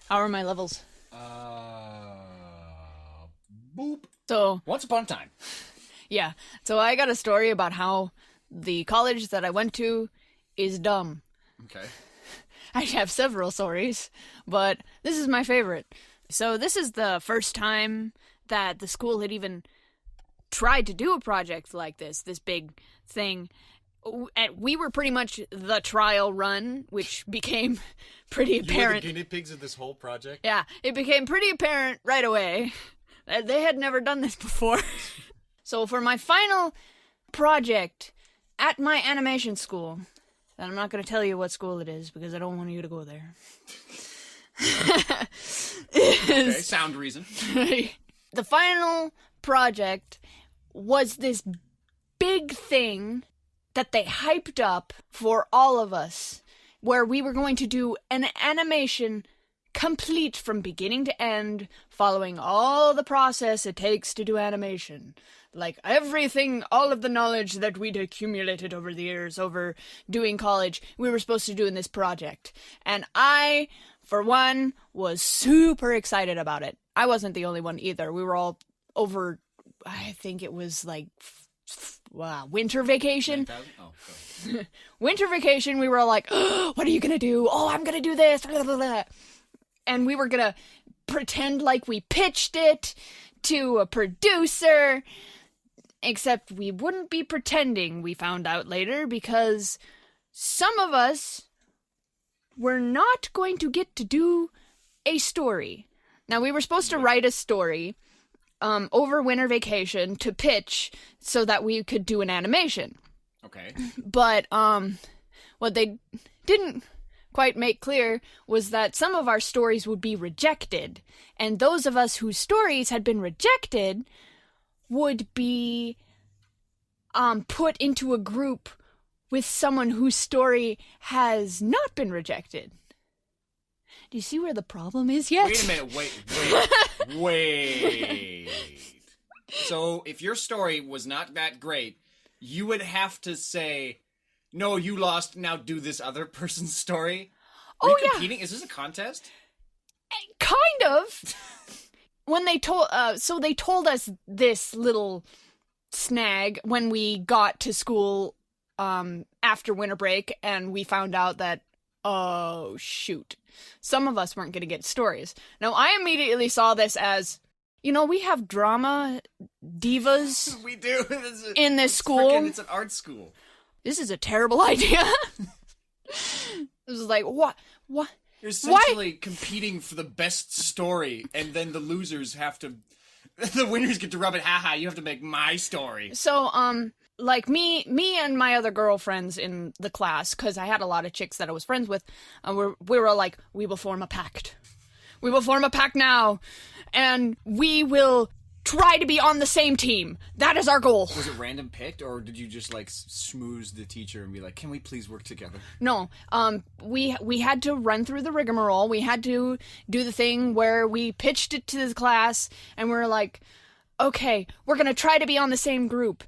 How are my levels? Boop. So, Once upon a time. yeah. So I got a story about how the college that I went to is dumb. Okay. I have several stories, but this is my favorite. So this is the first time that the school had even tried to do a project like this big thing. And we were pretty much the trial run, which became pretty apparent. You were the guinea pigs of this whole project? Yeah, it became pretty apparent right away that they had never done this before. So for my final project at my animation school, and I'm not going to tell you what school it is because I don't want you to go there. Okay, sound reason. The final project was this big thing that they hyped up for all of us, where we were going to do an animation complete from beginning to end, following all the process it takes to do animation. Like everything, all of the knowledge that we'd accumulated over the years, over doing college, we were supposed to do in this project. And I, for one, was super excited about it. I wasn't the only one either. We were all over, I think it was like winter vacation. Oh, sorry. Winter vacation, we were all like, oh, what are you going to do? Oh, I'm going to do this. Blah, blah, blah. And we were going to pretend like we pitched it to a producer, except we wouldn't be pretending, we found out later, because some of us were not going to get to do a story. Now, we were supposed to write a story over winter vacation to pitch so that we could do an animation. Okay. But what they didn't quite make clear was that some of our stories would be rejected, and those of us whose stories had been rejected would be put into a group with someone whose story has not been rejected. Do you see where the problem is yet? Wait a minute, wait. So, if your story was not that great, you would have to say, no, you lost, now do this other person's story? Are you competing? Is this a contest? Kind of. When they told us this little snag when we got to school after winter break, and we found out that, oh shoot, some of us weren't going to get stories. Now, I immediately saw this as, we have drama divas. We do. In this school. It's an art school. This is a terrible idea. This is like, what? You're essentially competing for the best story, and then the losers the winners get to rub it, haha, you have to make my story. So, like me and my other girlfriends in the class, because I had a lot of chicks that I was friends with, we were like, we will form a pact. We will form a pact now, and we will try to be on the same team. That is our goal. Was it random picked, or did you just, schmooze the teacher and be like, can we please work together? No, we had to run through the rigmarole. We had to do the thing where we pitched it to the class, and we were like, okay, we're gonna try to be on the same group.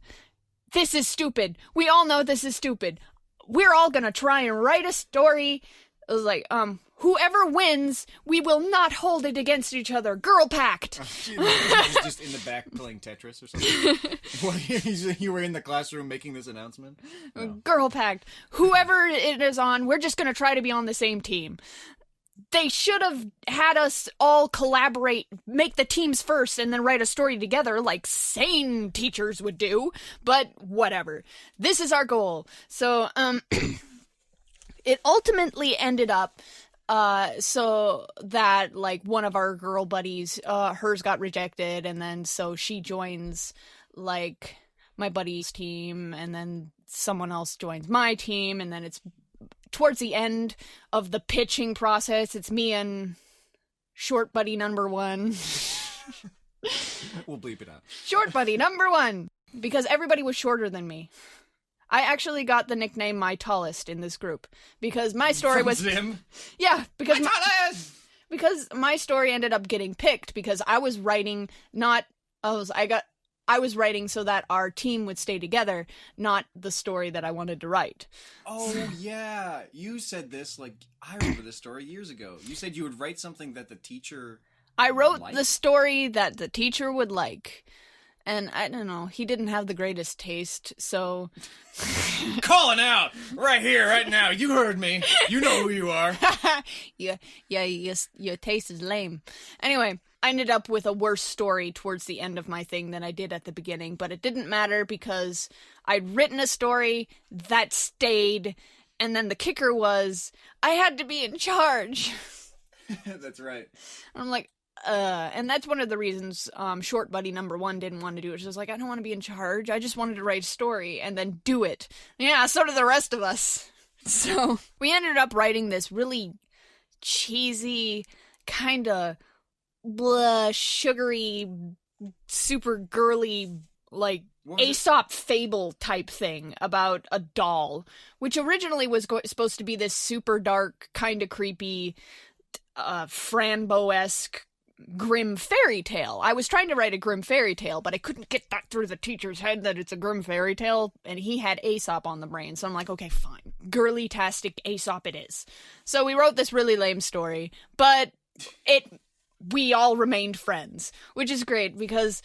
This is stupid. We all know this is stupid. We're all gonna try and write a story. It was like, whoever wins, we will not hold it against each other. Girl pact. He's just in the back playing Tetris or something. You were in the classroom making this announcement? No. Girl pact. Whoever it is on, we're just going to try to be on the same team. They should have had us all collaborate, make the teams first, and then write a story together like sane teachers would do. But whatever. This is our goal. So, it ultimately ended up so that, one of our girl buddies, hers got rejected, and then so she joins, my buddy's team, and then someone else joins my team, and then it's towards the end of the pitching process, it's me and short buddy number one. We'll bleep it out. Short buddy number one, because everybody was shorter than me. I actually got the nickname My Tallest in this group because my story was Zim? Yeah, because My Tallest! Because my story ended up getting picked because I was writing I I was writing so that our team would stay together, not the story that I wanted to write. Oh, yeah. You said this, like, I remember this story years ago. You said you would write something that the teacher I wrote liked? the story that the teacher would like. And I don't know, he didn't have the greatest taste, so... Calling out! Right here, right now. You heard me. You know who you are. Yeah, your taste is lame. Anyway, I ended up with a worse story towards the end of my thing than I did at the beginning, but it didn't matter because I'd written a story that stayed, and then the kicker was, I had to be in charge. That's right. I'm like, and that's one of the reasons Short Buddy #1 didn't want to do it. She was like, I don't want to be in charge. I just wanted to write a story and then do it. Yeah, so did the rest of us. So we ended up writing this really cheesy, kind of sugary, super girly, like Aesop fable type thing about a doll, which originally was supposed to be this super dark, kind of creepy, Frambo-esque grim fairy tale. I was trying to write a grim fairy tale, but I couldn't get that through the teacher's head that it's a grim fairy tale, and he had Aesop on the brain, so I'm like, okay, fine. Girly-tastic Aesop it is. So we wrote this really lame story, but we all remained friends, which is great because,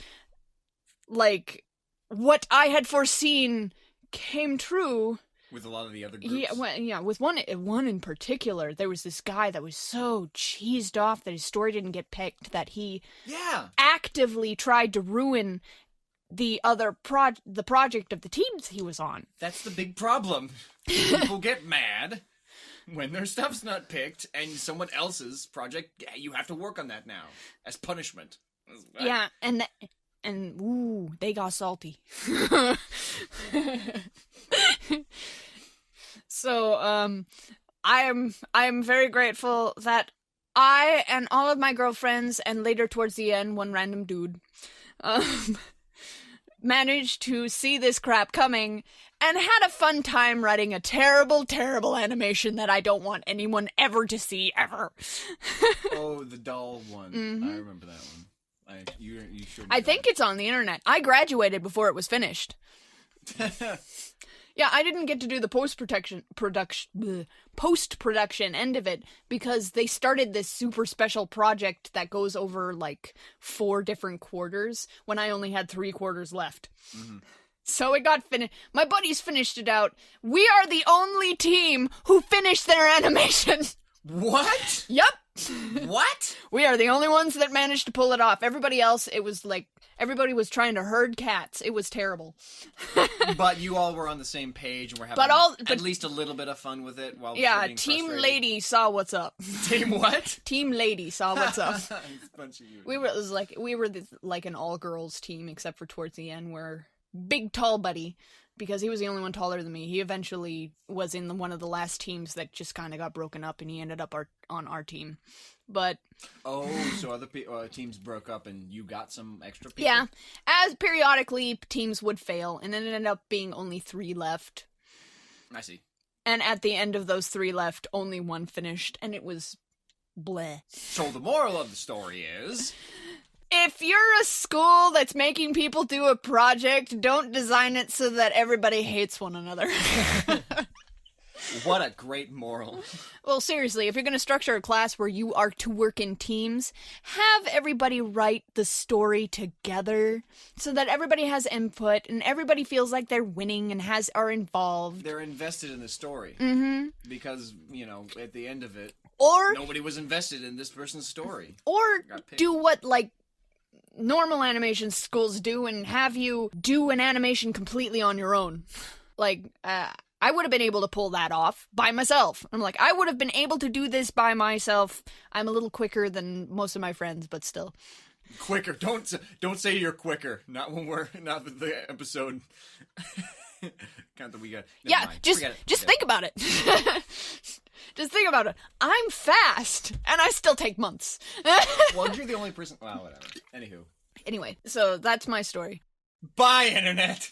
like, what I had foreseen came true. With a lot of the other groups? Yeah, with one in particular, there was this guy that was so cheesed off that his story didn't get picked that he actively tried to ruin the project of the teams he was on. That's the big problem. People get mad when their stuff's not picked and someone else's project, you have to work on that now as punishment. Yeah, and ooh, they got salty. So, I am very grateful that I and all of my girlfriends, and later towards the end, one random dude, managed to see this crap coming and had a fun time writing a terrible, terrible animation that I don't want anyone ever to see, ever. Oh, the doll one. Mm-hmm. I remember that one. You showed me I think it's on the internet. I graduated before it was finished. Yeah, I didn't get to do the post-production end of it because they started this super special project that goes over, like, 4 different quarters when I only had 3 quarters left. Mm-hmm. So it got finished. My buddies finished it out. We are the only team who finished their animation. What? Yep. What? We are the only ones that managed to pull it off. Everybody else, it was like, everybody was trying to herd cats. It was terrible. But you all were on the same page and were having at least a little bit of fun with it while Team frustrated. Lady saw what's up. Team what? Team Lady saw what's up. It's a bunch of you. We were like an all-girls team except for towards the end where Big Tall Buddy, because he was the only one taller than me, he eventually was in one of the last teams that just kind of got broken up, and he ended up on our team. But so other teams broke up, and you got some extra people? Yeah, as periodically teams would fail, and then it ended up being only 3 left. I see. And at the end of those 3 left, only 1 finished, and it was bleh. So the moral of the story is... If you're a school that's making people do a project, don't design it so that everybody hates one another. What a great moral. Well, seriously, if you're going to structure a class where you are to work in teams, have everybody write the story together so that everybody has input and everybody feels like they're winning and are involved. They're invested in the story. Mm-hmm. Because, at the end of it, nobody was invested in this person's story. Or do what, like, normal animation schools do and have you do an animation completely on your own. Like, I would have been able to pull that off by myself. I'm like, I would have been able to do this by myself. I'm a little quicker than most of my friends, but still. Quicker. Don't say you're quicker. Not with the episode. Count that we got. Yeah, just think about it. Just think about it. I'm fast, and I still take months. Well, you're the only person... Well, whatever. Anywho. Anyway, so that's my story. Bye, Internet!